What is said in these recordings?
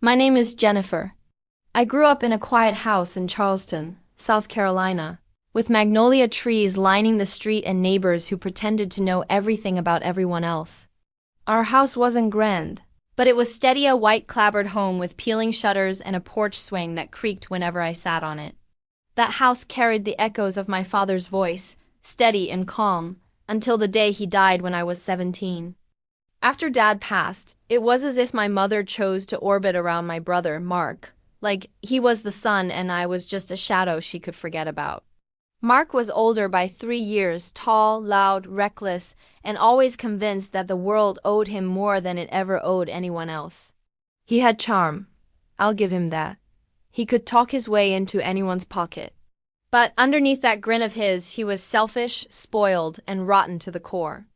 My name is Jennifer. I grew up in a quiet house in Charleston, South Carolina, with magnolia trees lining the street and neighbors who pretended to know everything about everyone else. Our house wasn't grand, but it was steady, a white clapboard home with peeling shutters and a porch swing that creaked whenever I sat on it. That house carried the echoes of my father's voice, steady and calm, until the day he died when I was 17. After Dad passed, it was as if my mother chose to orbit around my brother, Mark, like he was the sun and I was just a shadow she could forget about. Mark was older by 3 years, tall, loud, reckless, and always convinced that the world owed him more than it ever owed anyone else. He had charm. I'll give him that. He could talk his way into anyone's pocket. But underneath that grin of his, he was selfish, spoiled, and rotten to the core.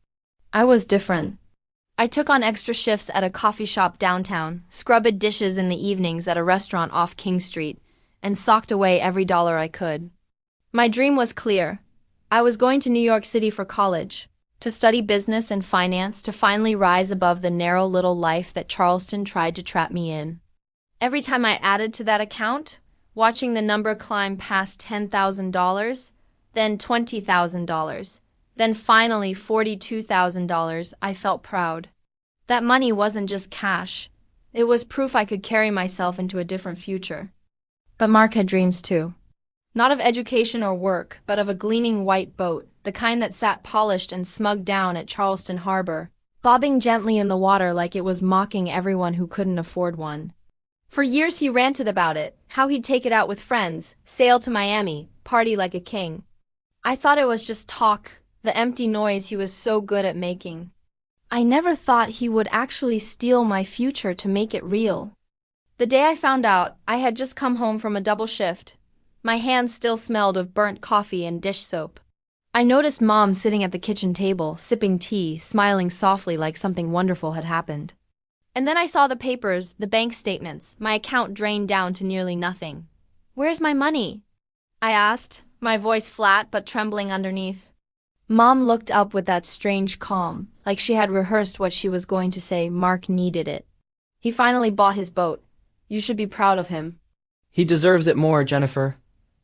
I was different. I took on extra shifts at a coffee shop downtown, scrubbed dishes in the evenings at a restaurant off King Street, and socked away every dollar I could. My dream was clear. I was going to New York City for college, to study business and finance, to finally rise above the narrow little life that Charleston tried to trap me in. Every time I added to that account, watching the number climb past $10,000, then $20,000, then finally $42,000, I felt proud. That money wasn't just cash. It was proof I could carry myself into a different future. But Mark had dreams too. Not of education or work, but of a gleaming white boat, the kind that sat polished and smug down at Charleston Harbor, bobbing gently in the water like it was mocking everyone who couldn't afford one. For years he ranted about it, how he'd take it out with friends, sail to Miami, party like a king. I thought it was just talk, the empty noise he was so good at making. I never thought he would actually steal my future to make it real. The day I found out, I had just come home from a double shift. My hands still smelled of burnt coffee and dish soap. I noticed Mom sitting at the kitchen table, sipping tea, smiling softly like something wonderful had happened. And then I saw the papers, the bank statements, my account drained down to nearly nothing. "Where's my money?" I asked, my voice flat but trembling underneath. Mom looked up with that strange calm, like she had rehearsed what she was going to say. "Mark needed it. He finally bought his boat. You should be proud of him." He deserves it more, Jennifer.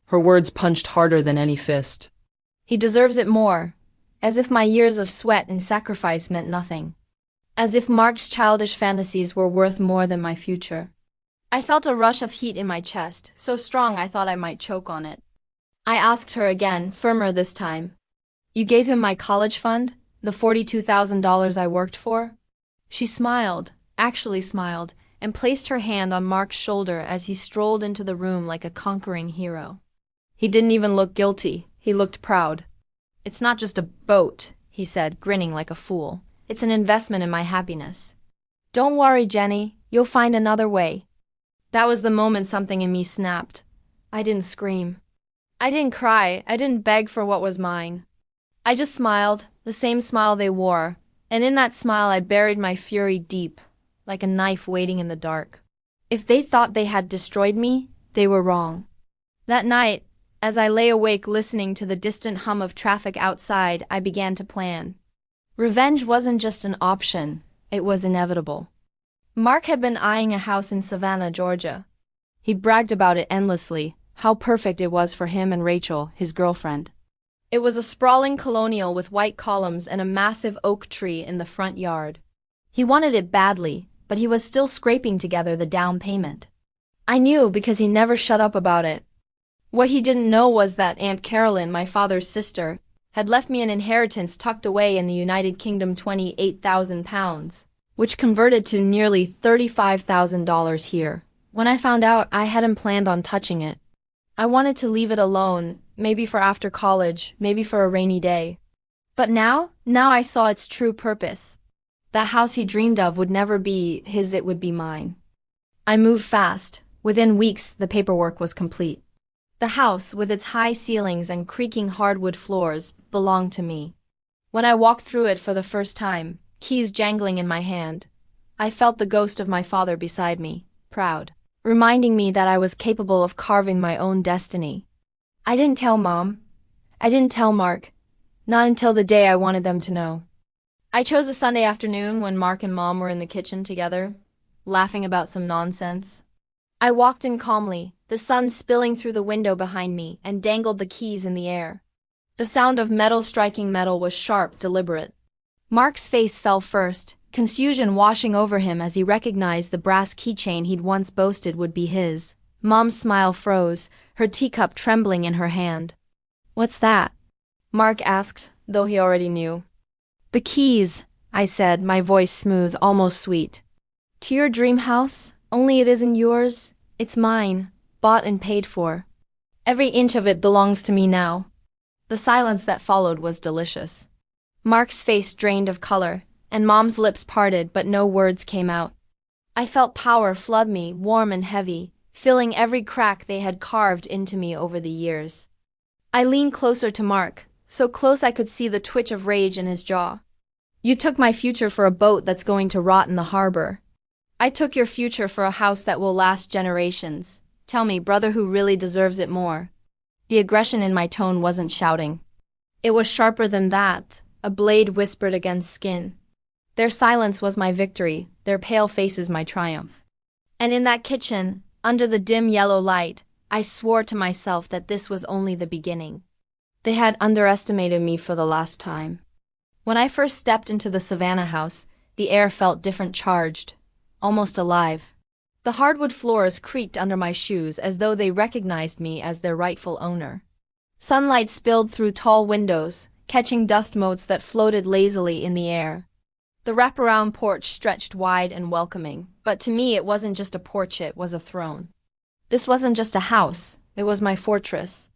Her words punched harder than any fist. He deserves it more, as if my years of sweat and sacrifice meant nothing. As if Mark's childish fantasies were worth more than my future. I felt a rush of heat in my chest, so strong I thought I might choke on it. I asked her again, firmer this time. "You gave him my college fund? The $42,000 I worked for?" She smiled, actually smiled, and placed her hand on Mark's shoulder as he strolled into the room like a conquering hero. He didn't even look guilty, he looked proud. "It's not just a boat," he said, grinning like a fool. "It's an investment in my happiness. Don't worry, Jenny, you'll find another way." That was the moment something in me snapped. I didn't scream. I didn't cry, I didn't beg for what was mine. I just smiled, the same smile they wore, and in that smile I buried my fury deep, like a knife waiting in the dark. If they thought they had destroyed me, they were wrong. That night, as I lay awake listening to the distant hum of traffic outside, I began to plan. Revenge wasn't just an option, it was inevitable. Mark had been eyeing a house in Savannah, Georgia. He bragged about it endlessly, how perfect it was for him and Rachel, his girlfriend. It was a sprawling colonial with white columns and a massive oak tree in the front yard. He wanted it badly, but he was still scraping together the down payment. I knew because he never shut up about it. What he didn't know was that Aunt Carolyn, my father's sister, had left me an inheritance tucked away in the United Kingdom, £28,000, which converted to nearly $35,000 here. When I found out, I hadn't planned on touching it. I wanted to leave it alone, maybe for after college, maybe for a rainy day. But now I saw its true purpose. That house he dreamed of would never be his, it would be mine. I moved fast. Within weeks, the paperwork was complete. The house, with its high ceilings and creaking hardwood floors, belonged to me. When I walked through it for the first time, keys jangling in my hand, I felt the ghost of my father beside me, proud, reminding me that I was capable of carving my own destiny. I didn't tell Mom. I didn't tell Mark. Not until the day I wanted them to know. I chose a Sunday afternoon when Mark and Mom were in the kitchen together. laughing about some nonsense. I walked in calmly, the sun spilling through the window behind me, and dangled the keys in the air. The sound of metal striking metal was sharp, deliberate. Mark's face fell first, confusion washing over him as he recognized the brass keychain he'd once boasted would be his. Mom's smile froze, her teacup trembling in her hand. "What's that?" Mark asked, though he already knew. "The keys," I said, my voice smooth, almost sweet. "To your dream house, only it isn't yours, it's mine, bought and paid for. Every inch of it belongs to me now." The silence that followed was delicious. Mark's face drained of color, and Mom's lips parted, but no words came out. I felt power flood me, warm and heavy, filling every crack they had carved into me over the years. I leaned closer to Mark, so close I could see the twitch of rage in his jaw. "You took my future for a boat that's going to rot in the harbor. I took your future for a house that will last generations. Tell me, brother, who really deserves it more?" The aggression in my tone wasn't shouting. It was sharper than that, a blade whispered against skin. Their silence was my victory, their pale faces my triumph. And in that kitchen, under the dim yellow light, I swore to myself that this was only the beginning. They had underestimated me for the last time. When I first stepped into the Savannah house, the air felt different, charged, almost alive. The hardwood floors creaked under my shoes as though they recognized me as their rightful owner. Sunlight spilled through tall windows, catching dust motes that floated lazily in the air. The wraparound porch stretched wide and welcoming, but to me it wasn't just a porch, it was a throne. This wasn't just a house, it was my fortress.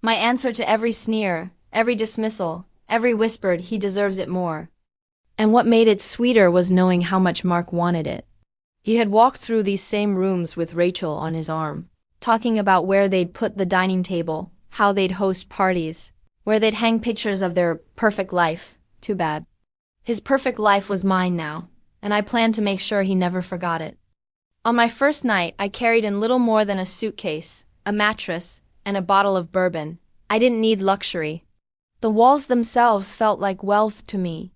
My answer to every sneer, every dismissal, every whispered, "He deserves it more." And what made it sweeter was knowing how much Mark wanted it. He had walked through these same rooms with Rachel on his arm, talking about where they'd put the dining table, how they'd host parties, where they'd hang pictures of their perfect life. Too bad. His perfect life was mine now, and I planned to make sure he never forgot it. On my first night, I carried in little more than a suitcase, a mattress, and a bottle of bourbon. I didn't need luxury. The walls themselves felt like wealth to me.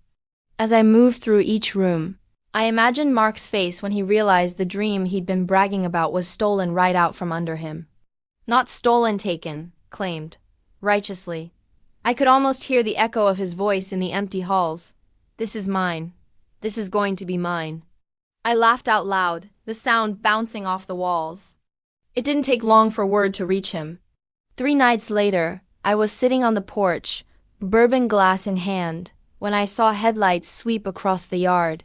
As I moved through each room, I imagined Mark's face when he realized the dream he'd been bragging about was stolen right out from under him. Not stolen, taken, claimed, righteously. I could almost hear the echo of his voice in the empty halls. "This is mine. This is going to be mine." I laughed out loud, the sound bouncing off the walls. It didn't take long for word to reach him. 3 nights later, I was sitting on the porch, bourbon glass in hand, when I saw headlights sweep across the yard.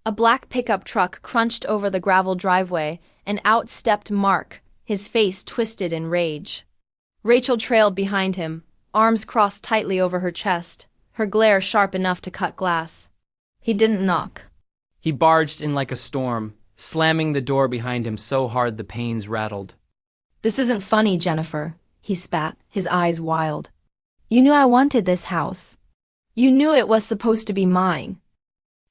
A black pickup truck crunched over the gravel driveway, and out stepped Mark, his face twisted in rage. Rachel trailed behind him, arms crossed tightly over her chest, her glare sharp enough to cut glass. He didn't knock. He barged in like a storm, slamming the door behind him so hard the panes rattled. "This isn't funny, Jennifer," he spat, his eyes wild. "You knew I wanted this house. You knew it was supposed to be mine."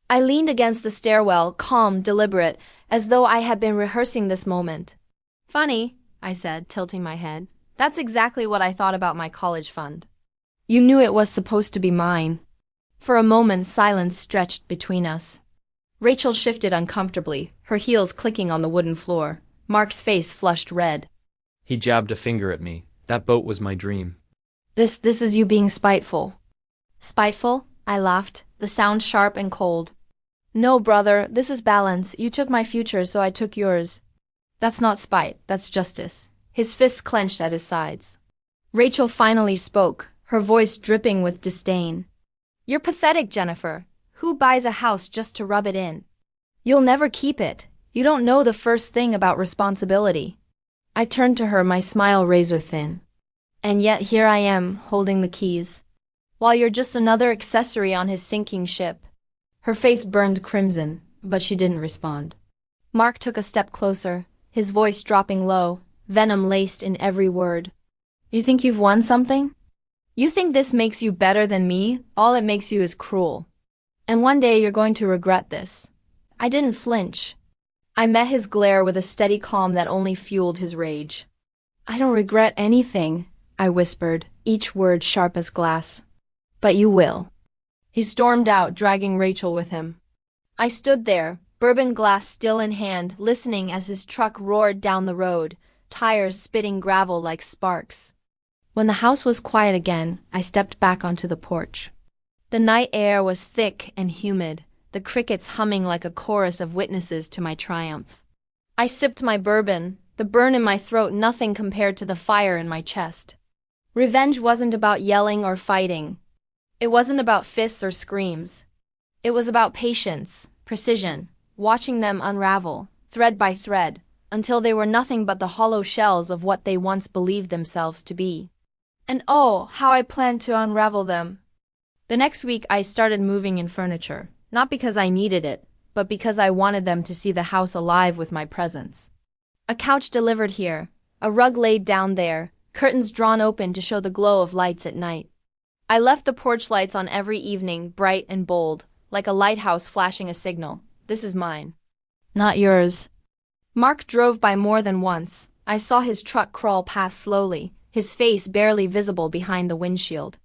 I leaned against the stairwell, calm, deliberate, as though I had been rehearsing this moment. "Funny," I said, tilting my head. "That's exactly what I thought about my college fund. You knew it was supposed to be mine." For a moment, silence stretched between us. Rachel shifted uncomfortably, her heels clicking on the wooden floor. Mark's face flushed red. He jabbed a finger at me. That boat was my dream. This is you being spiteful." "Spiteful?" I laughed, the sound sharp and cold. "No, brother, this is balance. You took my future, so I took yours. That's not spite, that's justice." His fists clenched at his sides. Rachel finally spoke, her voice dripping with disdain. "You're pathetic, Jennifer. Who buys a house just to rub it in? You'll never keep it. You don't know the first thing about responsibility." I turned to her, my smile razor thin. "And yet here I am, holding the keys, while you're just another accessory on his sinking ship." Her face burned crimson, but she didn't respond. Mark took a step closer, his voice dropping low, venom laced in every word. "You think you've won something? You think this makes you better than me? All it makes you is cruel. And one day you're going to regret this." I didn't flinch. I met his glare with a steady calm that only fueled his rage. "I don't regret anything," I whispered, each word sharp as glass. "But you will." He stormed out, dragging Rachel with him. I stood there, bourbon glass still in hand, listening as his truck roared down the road, tires spitting gravel like sparks. When the house was quiet again, I stepped back onto the porch. The night air was thick and humid, the crickets humming like a chorus of witnesses to my triumph. I sipped my bourbon, the burn in my throat nothing compared to the fire in my chest. Revenge wasn't about yelling or fighting. It wasn't about fists or screams. It was about patience, precision, watching them unravel, thread by thread, until they were nothing but the hollow shells of what they once believed themselves to be. And oh, how I planned to unravel them. The next week I started moving in furniture, not because I needed it, but because I wanted them to see the house alive with my presence. A couch delivered here, a rug laid down there, curtains drawn open to show the glow of lights at night. I left the porch lights on every evening, bright and bold, like a lighthouse flashing a signal. This is mine. Not yours. Mark drove by more than once. I saw his truck crawl past slowly, his face barely visible behind the windshield.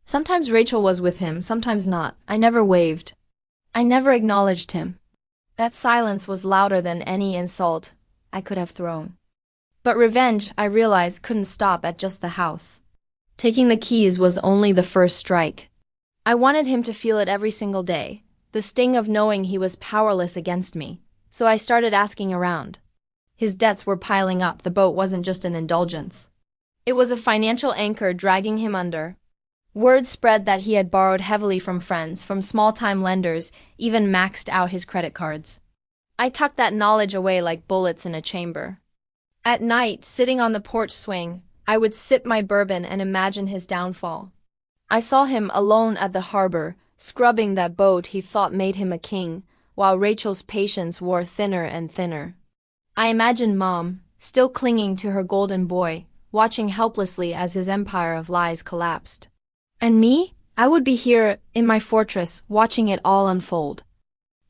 Sometimes Rachel was with him, sometimes not. I never waved. I never acknowledged him. That silence was louder than any insult I could have thrown. But revenge, I realized, couldn't stop at just the house. Taking the keys was only the first strike. I wanted him to feel it every single day, the sting of knowing he was powerless against me. So I started asking around. His debts were piling up, the boat wasn't just an indulgence. It was a financial anchor dragging him under. Word spread that he had borrowed heavily from friends, from small-time lenders, even maxed out his credit cards. I tucked that knowledge away like bullets in a chamber. At night, sitting on the porch swing, I would sip my bourbon and imagine his downfall. I saw him alone at the harbor, scrubbing that boat he thought made him a king, while Rachel's patience wore thinner and thinner. I imagined Mom, still clinging to her golden boy, watching helplessly as his empire of lies collapsed. And me? I would be here, in my fortress, watching it all unfold.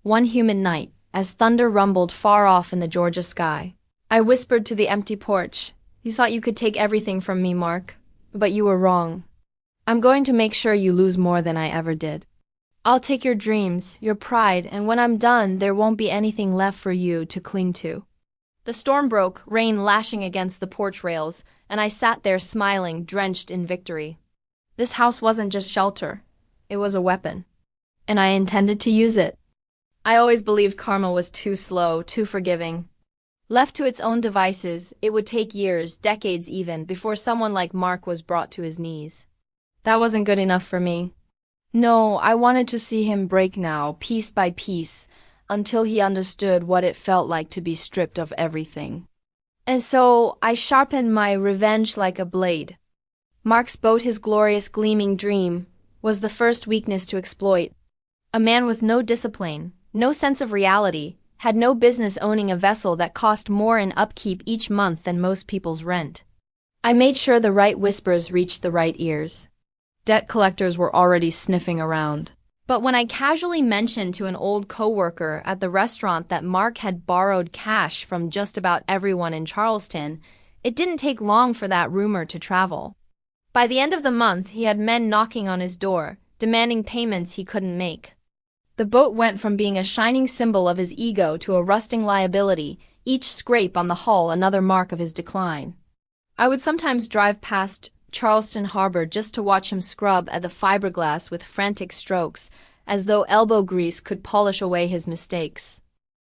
One humid night, as thunder rumbled far off in the Georgia sky, I whispered to the empty porch, "You thought you could take everything from me, Mark, but you were wrong. I'm going to make sure you lose more than I ever did. I'll take your dreams, your pride, and when I'm done, there won't be anything left for you to cling to." The storm broke, rain lashing against the porch rails, and I sat there smiling, drenched in victory. This house wasn't just shelter. It was a weapon. And I intended to use it. I always believed karma was too slow, too forgiving. Left to its own devices, it would take years, decades even, before someone like Mark was brought to his knees. That wasn't good enough for me. No, I wanted to see him break now, piece by piece, until he understood what it felt like to be stripped of everything. And so I sharpened my revenge like a blade. Mark's boat, his glorious gleaming dream, was the first weakness to exploit. A man with no discipline, no sense of reality, had no business owning a vessel that cost more in upkeep each month than most people's rent. I made sure the right whispers reached the right ears. Debt collectors were already sniffing around. But when I casually mentioned to an old coworker at the restaurant that Mark had borrowed cash from just about everyone in Charleston, it didn't take long for that rumor to travel. By the end of the month, he had men knocking on his door, demanding payments he couldn't make. The boat went from being a shining symbol of his ego to a rusting liability, each scrape on the hull another mark of his decline. I would sometimes drive past Charleston Harbor just to watch him scrub at the fiberglass with frantic strokes, as though elbow grease could polish away his mistakes.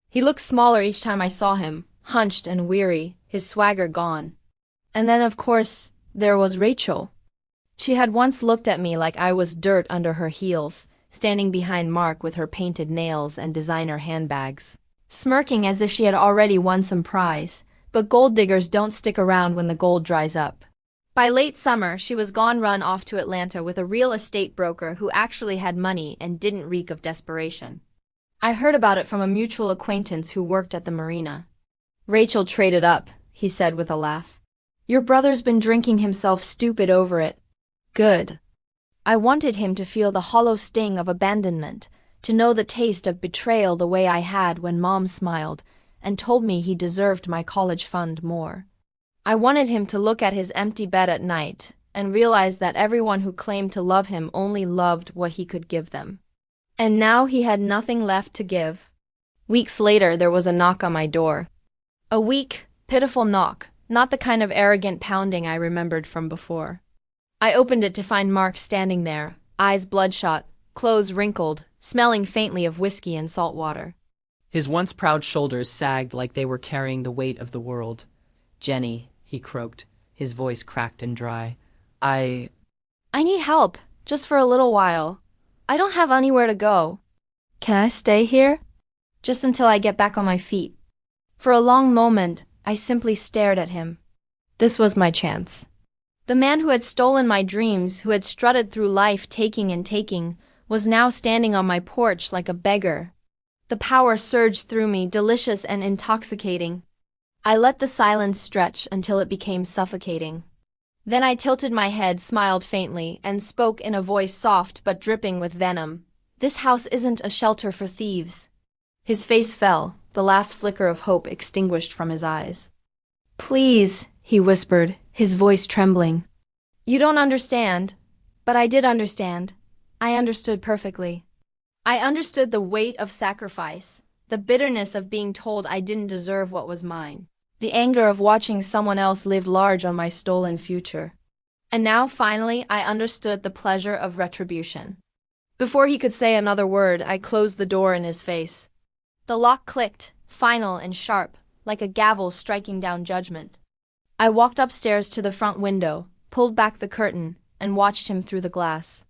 He looked smaller each time I saw him, hunched and weary, his swagger gone. And then, of course, there was Rachel. She had once looked at me like I was dirt under her heels, standing behind Mark with her painted nails and designer handbags, smirking as if she had already won some prize. But gold diggers don't stick around when the gold dries up. By late summer, she was gone, run off to Atlanta with a real estate broker who actually had money and didn't reek of desperation. I heard about it from a mutual acquaintance who worked at the marina. "Rachel traded up," he said with a laugh. "Your brother's been drinking himself stupid over it." Good. I wanted him to feel the hollow sting of abandonment, to know the taste of betrayal the way I had when Mom smiled and told me he deserved my college fund more. I wanted him to look at his empty bed at night and realize that everyone who claimed to love him only loved what he could give them. And now he had nothing left to give. Weeks later, there was a knock on my door. A weak, pitiful knock, not the kind of arrogant pounding I remembered from before. I opened it to find Mark standing there, eyes bloodshot, clothes wrinkled, smelling faintly of whiskey and salt water. His once proud shoulders sagged like they were carrying the weight of the world. "Jenny," he croaked, his voice cracked and dry. I need help, just for a little while. I don't have anywhere to go. Can I stay here? Just until I get back on my feet." For a long moment, I simply stared at him. This was my chance. The man who had stolen my dreams, who had strutted through life taking and taking, was now standing on my porch like a beggar. The power surged through me, delicious and intoxicating. I let the silence stretch until it became suffocating. Then I tilted my head, smiled faintly, and spoke in a voice soft but dripping with venom. "This house isn't a shelter for thieves." His face fell, the last flicker of hope extinguished from his eyes. "Please," he whispered, his voice trembling. "You don't understand." But I did understand. I understood perfectly. I understood the weight of sacrifice, the bitterness of being told I didn't deserve what was mine, the anger of watching someone else live large on my stolen future. And now, finally, I understood the pleasure of retribution. Before he could say another word, I closed the door in his face. The lock clicked, final and sharp, like a gavel striking down judgment. I walked upstairs to the front window, pulled back the curtain, and watched him through the glass.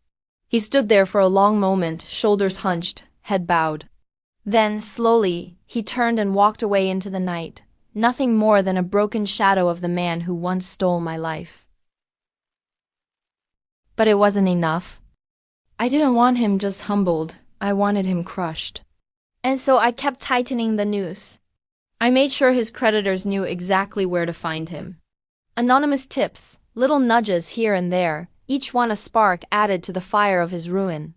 He stood there for a long moment, shoulders hunched, head bowed. Then, slowly, he turned and walked away into the night, nothing more than a broken shadow of the man who once stole my life. But it wasn't enough. I didn't want him just humbled, I wanted him crushed. And so I kept tightening the noose. I made sure his creditors knew exactly where to find him. Anonymous tips, little nudges here and there, each one a spark added to the fire of his ruin.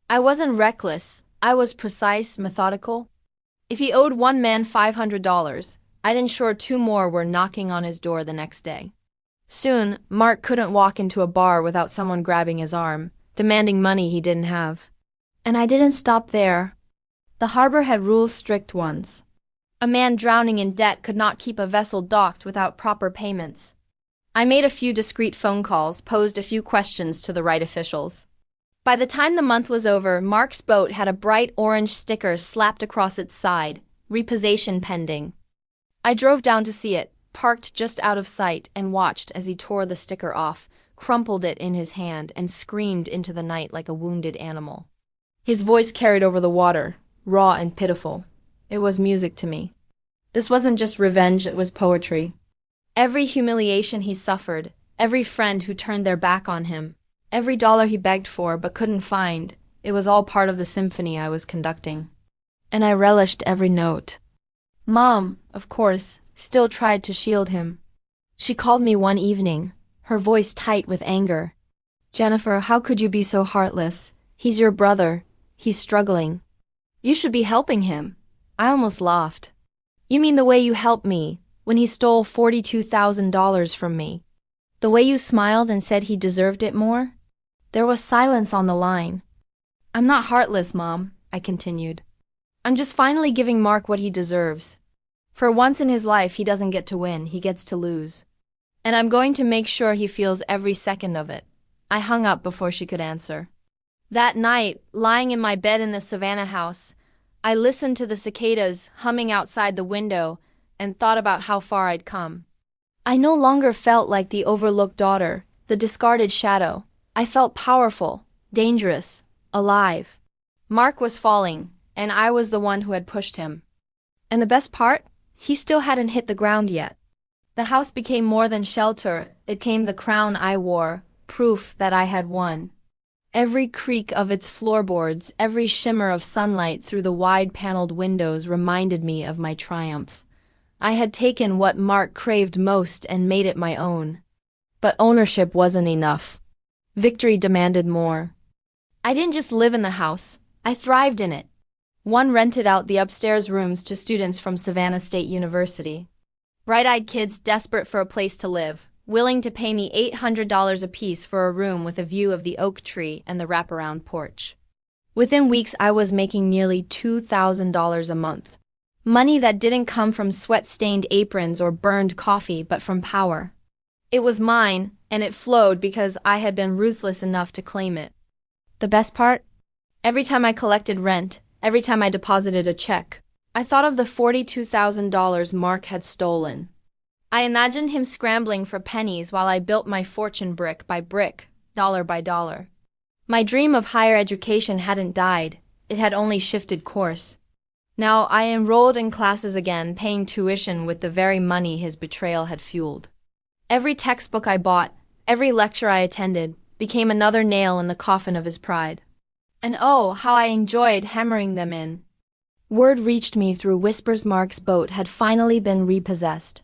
I wasn't reckless, I was precise, methodical. If he owed one man $500, I'd ensure two more were knocking on his door the next day. Soon, Mark couldn't walk into a bar without someone grabbing his arm, demanding money he didn't have. And I didn't stop there. The harbor had rules, strict ones. A man drowning in debt could not keep a vessel docked without proper payments. I made a few discreet phone calls, posed a few questions to the right officials. By the time the month was over, Mark's boat had a bright orange sticker slapped across its side, repossession pending. I drove down to see it, parked just out of sight, and watched as he tore the sticker off, crumpled it in his hand, and screamed into the night like a wounded animal. His voice carried over the water, raw and pitiful. It was music to me. This wasn't just revenge, it was poetry. Every humiliation he suffered, every friend who turned their back on him, every dollar he begged for but couldn't find, it was all part of the symphony I was conducting. And I relished every note. Mom, of course, still tried to shield him. She called me one evening, her voice tight with anger. "Jennifer, how could you be so heartless? He's your brother. He's struggling. You should be helping him." I almost laughed. "You mean the way you helped me, when he stole $42,000 from me? The way you smiled and said he deserved it more?" There was silence on the line. "I'm not heartless, Mom," I continued. "I'm just finally giving Mark what he deserves. For once in his life, he doesn't get to win, he gets to lose. And I'm going to make sure he feels every second of it." I hung up before she could answer. That night, lying in my bed in the Savannah house, I listened to the cicadas humming outside the window and thought about how far I'd come. I no longer felt like the overlooked daughter, the discarded shadow. I felt powerful, dangerous, alive. Mark was falling, and I was the one who had pushed him. And the best part? He still hadn't hit the ground yet. The house became more than shelter, it became the crown I wore, proof that I had won. Every creak of its floorboards, every shimmer of sunlight through the wide-paneled windows reminded me of my triumph. I had taken what Mark craved most and made it my own. But ownership wasn't enough. Victory demanded more. I didn't just live in the house, I thrived in it. One rented out the upstairs rooms to students from Savannah State University. Bright-eyed kids desperate for a place to live, willing to pay me $800 apiece for a room with a view of the oak tree and the wraparound porch. Within weeks, I was making nearly $2,000 a month. Money that didn't come from sweat-stained aprons or burned coffee, but from power. It was mine, and it flowed because I had been ruthless enough to claim it. The best part? Every time I collected rent, every time I deposited a check, I thought of the $42,000 Mark had stolen. I imagined him scrambling for pennies while I built my fortune brick by brick, dollar by dollar. My dream of higher education hadn't died, it had only shifted course. Now I enrolled in classes again, paying tuition with the very money his betrayal had fueled. Every textbook I bought, every lecture I attended, became another nail in the coffin of his pride. And oh, how I enjoyed hammering them in. Word reached me through whispers Mark's boat had finally been repossessed.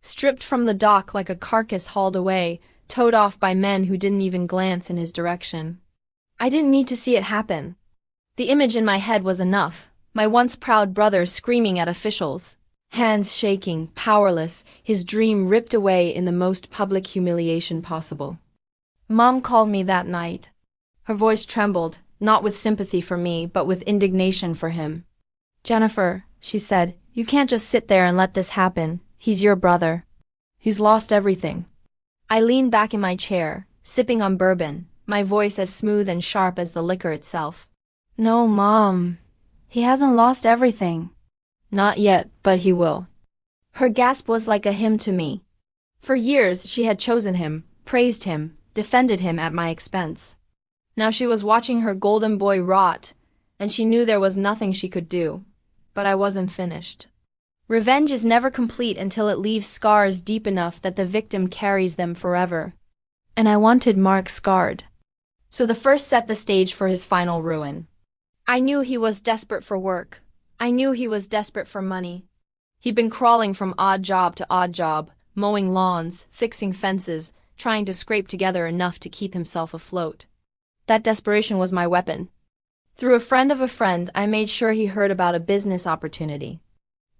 Stripped from the dock like a carcass hauled away, towed off by men who didn't even glance in his direction. I didn't need to see it happen. The image in my head was enough, my once proud brother screaming at officials, hands shaking, powerless, his dream ripped away in the most public humiliation possible. Mom called me that night. Her voice trembled, not with sympathy for me, but with indignation for him. "Jennifer," she said, "you can't just sit there and let this happen. He's your brother. He's lost everything." I leaned back in my chair, sipping on bourbon, my voice as smooth and sharp as the liquor itself. "No, Mom. He hasn't lost everything." "Not yet, but he will." Her gasp was like a hymn to me. For years she had chosen him, praised him, defended him at my expense. Now she was watching her golden boy rot, and she knew there was nothing she could do. But I wasn't finished. Revenge is never complete until it leaves scars deep enough that the victim carries them forever. And I wanted Mark scarred. So the first set the stage for his final ruin. I knew he was desperate for work. I knew he was desperate for money. He'd been crawling from odd job to odd job, mowing lawns, fixing fences, trying to scrape together enough to keep himself afloat. That desperation was my weapon. Through a friend of a friend, I made sure he heard about a business opportunity.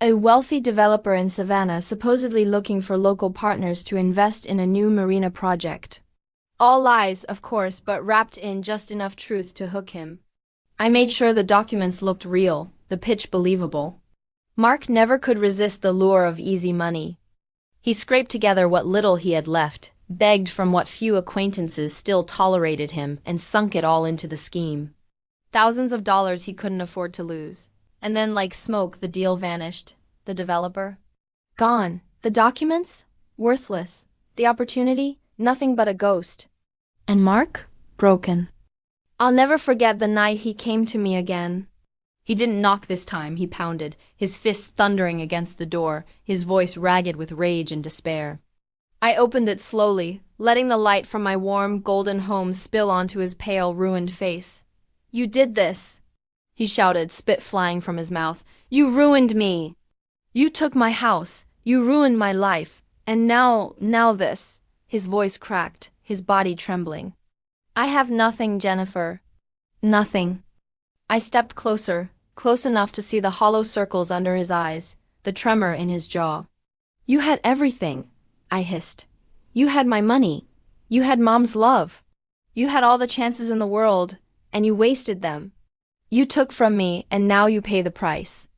A wealthy developer in Savannah supposedly looking for local partners to invest in a new marina project. All lies, of course, but wrapped in just enough truth to hook him. I made sure the documents looked real, the pitch believable. Mark never could resist the lure of easy money. He scraped together what little he had left, begged from what few acquaintances still tolerated him, and sunk it all into the scheme. Thousands of dollars he couldn't afford to lose. And then, like smoke, the deal vanished. The developer? Gone. The documents? Worthless. The opportunity? Nothing but a ghost. And Mark? Broken. I'll never forget the night he came to me again. He didn't knock this time, he pounded, his fists thundering against the door, his voice ragged with rage and despair. I opened it slowly, letting the light from my warm, golden home spill onto his pale, ruined face. "You did this," he shouted, spit flying from his mouth. "You ruined me. You took my house. You ruined my life. And now this." His voice cracked, his body trembling. "I have nothing, Jennifer. Nothing." I stepped closer, close enough to see the hollow circles under his eyes, the tremor in his jaw. "You had everything," I hissed. "You had my money. You had Mom's love. You had all the chances in the world, and you wasted them. You took from me, and now you pay the price."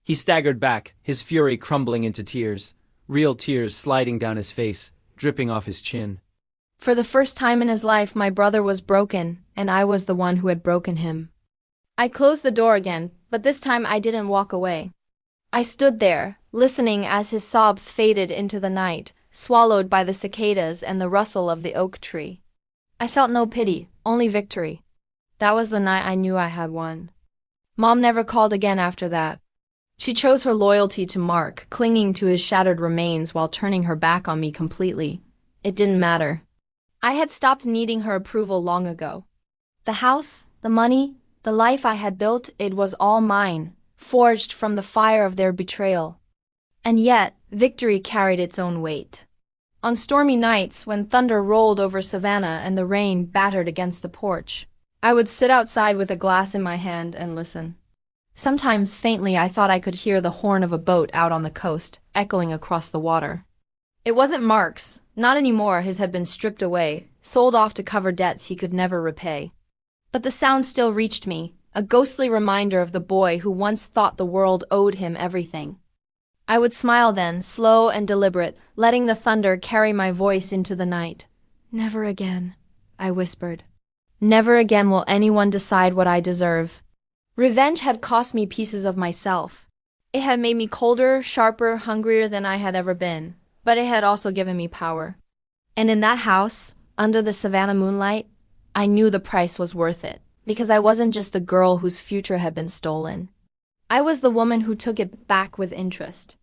He staggered back, his fury crumbling into tears, real tears sliding down his face, dripping off his chin. For the first time in his life, my brother was broken, and I was the one who had broken him. I closed the door again, but this time I didn't walk away. I stood there, listening as his sobs faded into the night, swallowed by the cicadas and the rustle of the oak tree. I felt no pity, only victory. That was the night I knew I had won. Mom never called again after that. She chose her loyalty to Mark, clinging to his shattered remains while turning her back on me completely. It didn't matter. I had stopped needing her approval long ago. The house, the money, the life I had built, it was all mine, forged from the fire of their betrayal. And yet, victory carried its own weight. On stormy nights, when thunder rolled over Savannah and the rain battered against the porch, I would sit outside with a glass in my hand and listen. Sometimes faintly I thought I could hear the horn of a boat out on the coast, echoing across the water. It wasn't Mark's, not anymore. His had been stripped away, sold off to cover debts he could never repay. But the sound still reached me, a ghostly reminder of the boy who once thought the world owed him everything. I would smile then, slow and deliberate, letting the thunder carry my voice into the night. "Never again," I whispered. "Never again will anyone decide what I deserve." Revenge had cost me pieces of myself. It had made me colder, sharper, hungrier than I had ever been, but it had also given me power. And in that house, under the savannah moonlight, I knew the price was worth it, because I wasn't just the girl whose future had been stolen. I was the woman who took it back with interest.